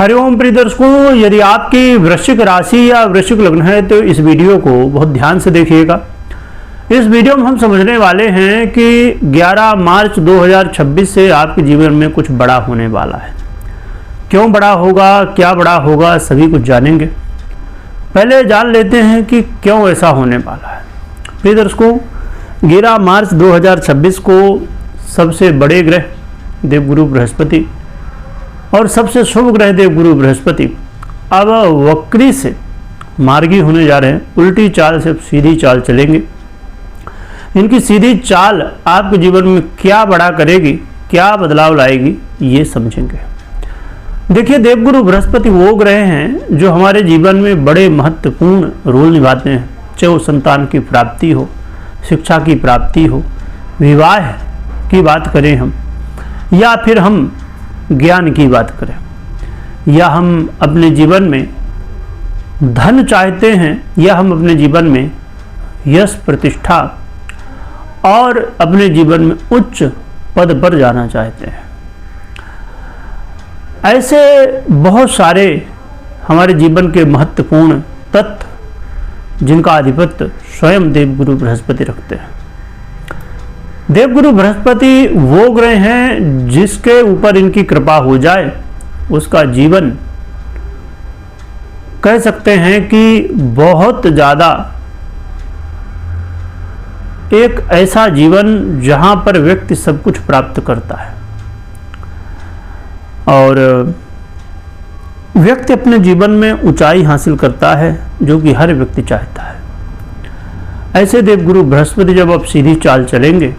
हरिओम प्रिय दर्शकों, यदि आपकी वृश्चिक राशि या वृश्चिक लग्न है तो इस वीडियो को बहुत ध्यान से देखिएगा। इस वीडियो में हम समझने वाले हैं कि 11 मार्च 2026 से आपके जीवन में कुछ बड़ा होने वाला है। क्यों बड़ा होगा, क्या बड़ा होगा, सभी कुछ जानेंगे। पहले जान लेते हैं कि क्यों ऐसा होने वाला है। प्रिय दर्शकों, 11 मार्च 2026 को सबसे बड़े ग्रह देवगुरु बृहस्पति और सबसे शुभ ग्रह देवगुरु बृहस्पति अब वक्री से मार्गी होने जा रहे हैं। उल्टी चाल से सीधी चाल चलेंगे। इनकी सीधी चाल आपके जीवन में क्या बड़ा करेगी, क्या बदलाव लाएगी, ये समझेंगे। देखिए, देवगुरु बृहस्पति वो ग्रह हैं जो हमारे जीवन में बड़े महत्वपूर्ण रोल निभाते हैं। चाहे वो संतान की प्राप्ति हो, शिक्षा की प्राप्ति हो, विवाह की बात करें हम, या फिर हम ज्ञान की बात करें, या हम अपने जीवन में धन चाहते हैं, या हम अपने जीवन में यश, प्रतिष्ठा और अपने जीवन में उच्च पद पर जाना चाहते हैं। ऐसे बहुत सारे हमारे जीवन के महत्वपूर्ण तत्व जिनका आधिपत्य स्वयं देवगुरु बृहस्पति रखते हैं। देवगुरु बृहस्पति वो ग्रह हैं जिसके ऊपर इनकी कृपा हो जाए उसका जीवन कह सकते हैं कि बहुत ज़्यादा एक ऐसा जीवन जहां पर व्यक्ति सब कुछ प्राप्त करता है और व्यक्ति अपने जीवन में ऊंचाई हासिल करता है, जो कि हर व्यक्ति चाहता है। ऐसे देवगुरु बृहस्पति जब आप सीधी चाल चलेंगे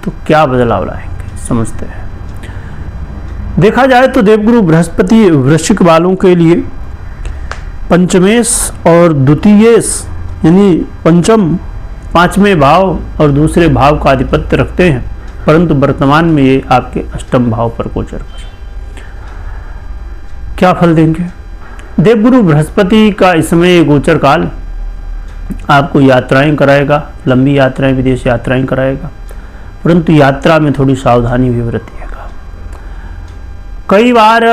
तो क्या बदलाव लाएंगे, समझते हैं। देखा जाए तो देवगुरु बृहस्पति वृश्चिक वालों के लिए पंचमेश और द्वितीयेश यानी पंचम, पांचवें भाव और दूसरे भाव का आधिपत्य रखते हैं, परंतु वर्तमान में ये आपके अष्टम भाव पर गोचर कर क्या फल देंगे। देवगुरु बृहस्पति का इस समय गोचर काल आपको यात्राएं कराएगा, लंबी यात्राएं, विदेश यात्राएं कराएगा, परंतु यात्रा में थोड़ी सावधानी भी बरतिएगा। कई बार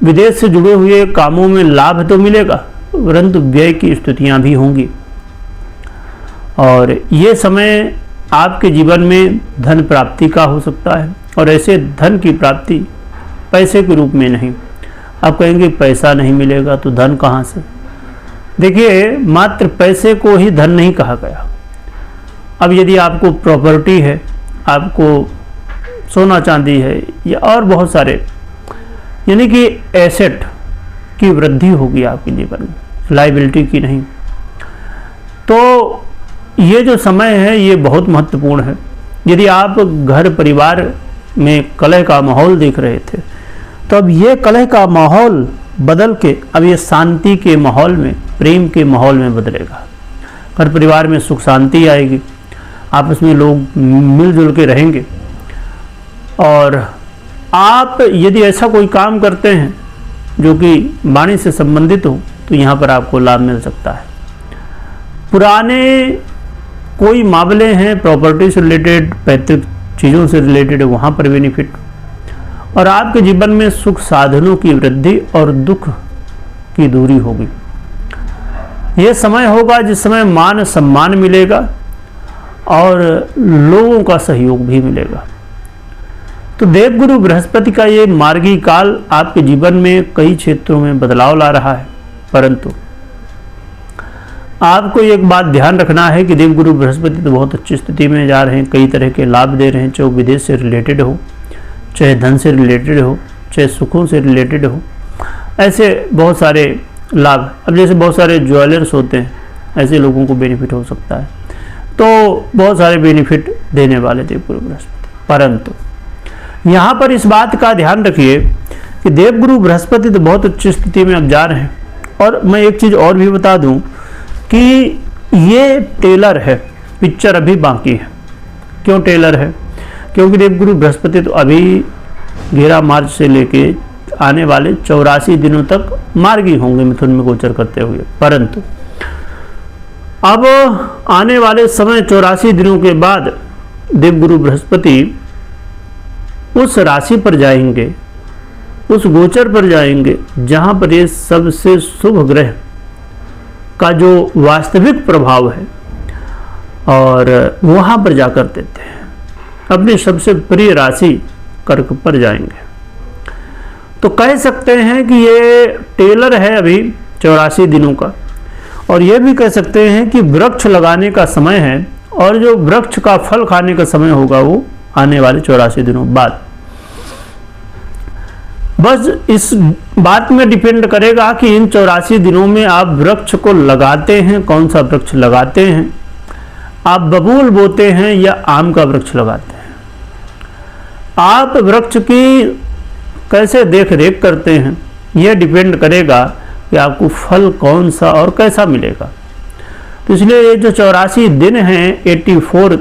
विदेश से जुड़े हुए कामों में लाभ तो मिलेगा, परंतु व्यय की स्थितियां भी होंगी। और ये समय आपके जीवन में धन प्राप्ति का हो सकता है, और ऐसे धन की प्राप्ति पैसे के रूप में नहीं। आप कहेंगे पैसा नहीं मिलेगा तो धन कहाँ से। देखिए, मात्र पैसे को ही धन नहीं कहा गया। अब यदि आपको प्रॉपर्टी है, आपको सोना चांदी है, या और बहुत सारे यानी कि एसेट की वृद्धि होगी आपके जीवन में, लायबिलिटी की नहीं। तो ये जो समय है ये बहुत महत्वपूर्ण है। यदि आप घर परिवार में कलह का माहौल देख रहे थे, तो अब ये कलह का माहौल बदल के अब ये शांति के माहौल में, प्रेम के माहौल में बदलेगा। घर परिवार में सुख शांति आएगी, आपस में लोग मिलजुल के रहेंगे। और आप यदि ऐसा कोई काम करते हैं जो कि वाणी से संबंधित हो, तो यहाँ पर आपको लाभ मिल सकता है। पुराने कोई मामले हैं प्रॉपर्टी से रिलेटेड, पैतृक चीज़ों से रिलेटेड, वहाँ पर बेनिफिट, और आपके जीवन में सुख साधनों की वृद्धि और दुख की दूरी होगी। यह समय होगा जिस समय मान सम्मान मिलेगा और लोगों का सहयोग भी मिलेगा। तो देवगुरु बृहस्पति का ये मार्गी काल आपके जीवन में कई क्षेत्रों में बदलाव ला रहा है, परंतु आपको एक बात ध्यान रखना है कि देवगुरु बृहस्पति तो बहुत अच्छी स्थिति में जा रहे हैं, कई तरह के लाभ दे रहे हैं, चाहे विदेश से रिलेटेड हो, चाहे धन से रिलेटेड हो, चाहे सुखों से रिलेटेड हो। ऐसे बहुत सारे लाभ, अब जैसे बहुत सारे ज्वेलर्स होते हैं, ऐसे लोगों को बेनिफिट हो सकता है। तो बहुत सारे बेनिफिट देने वाले देवगुरु बृहस्पति, परंतु यहाँ पर इस बात का ध्यान रखिए कि देवगुरु बृहस्पति तो बहुत अच्छी स्थिति में अब जा रहे हैं। और मैं एक चीज़ और भी बता दूँ कि ये टेलर है, पिक्चर अभी बाकी है। क्यों टेलर है? क्योंकि देवगुरु बृहस्पति तो अभी 11 मार्च से लेके आने वाले 84 दिनों तक मार्गी होंगे मिथुन में गोचर करते हुए, परंतु अब आने वाले समय 84 दिनों के बाद देवगुरु बृहस्पति उस राशि पर जाएंगे उस गोचर पर जाएंगे जहाँ पर ये सबसे शुभ ग्रह का जो वास्तविक प्रभाव है, और वहाँ पर जाकर देते हैं। अपनी सबसे प्रिय राशि कर्क पर जाएंगे। तो कह सकते हैं कि ये टेलर है अभी 84 दिनों का, और ये भी कह सकते हैं कि वृक्ष लगाने का समय है, और जो वृक्ष का फल खाने का समय होगा वो आने वाले 84 दिनों बाद। बस इस बात में डिपेंड करेगा कि इन 84 दिनों में आप वृक्ष को लगाते हैं, कौन सा वृक्ष लगाते हैं, आप बबूल बोते हैं या आम का वृक्ष लगाते हैं, आप वृक्ष की कैसे देख रेख करते हैं, यह डिपेंड करेगा कि आपको फल कौन सा और कैसा मिलेगा। तो इसलिए ये जो 84 दिन हैं, 84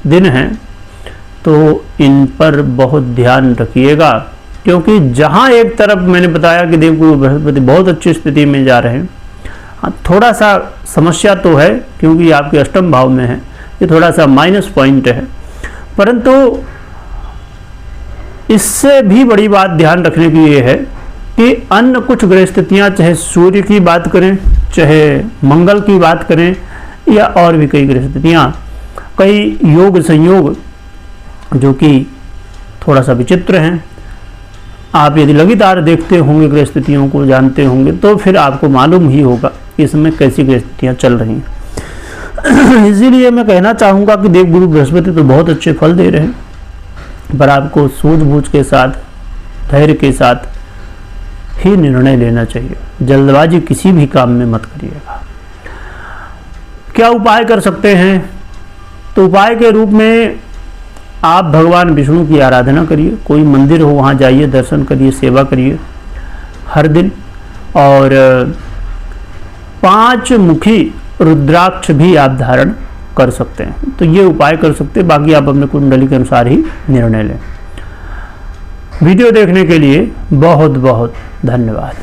दिन हैं, तो इन पर बहुत ध्यान रखिएगा, क्योंकि जहाँ एक तरफ मैंने बताया कि देवगुरु बृहस्पति बहुत अच्छी स्थिति में जा रहे हैं, थोड़ा सा समस्या तो है क्योंकि आपके अष्टम भाव में है, ये थोड़ा सा माइनस पॉइंट है, परंतु इससे भी बड़ी बात ध्यान रखने की ये है कि अन्य कुछ ग्रह स्थितियाँ, चाहे सूर्य की बात करें, चाहे मंगल की बात करें, या और भी कई ग्रह स्थितियाँ, कई योग संयोग जो कि थोड़ा सा विचित्र हैं। आप यदि लगातार देखते होंगे ग्रह स्थितियों को, जानते होंगे, तो फिर आपको मालूम ही होगा इसमें कैसी ग्रह स्थितियाँ चल रही हैं। इसीलिए मैं कहना चाहूँगा कि देवगुरु बृहस्पति तो बहुत अच्छे फल दे रहे हैं, पर आपको सूझबूझ के साथ, धैर्य के साथ ही निर्णय लेना चाहिए। जल्दबाजी किसी भी काम में मत करिएगा। क्या उपाय कर सकते हैं? तो उपाय के रूप में आप भगवान विष्णु की आराधना करिए, कोई मंदिर हो वहाँ जाइए, दर्शन करिए, सेवा करिए हर दिन, और 5 मुखी रुद्राक्ष भी आप धारण कर सकते हैं। तो ये उपाय कर सकते हैं, बाकी आप अपने कुंडली के अनुसार ही निर्णय लें। वीडियो देखने के लिए बहुत बहुत धन्यवाद।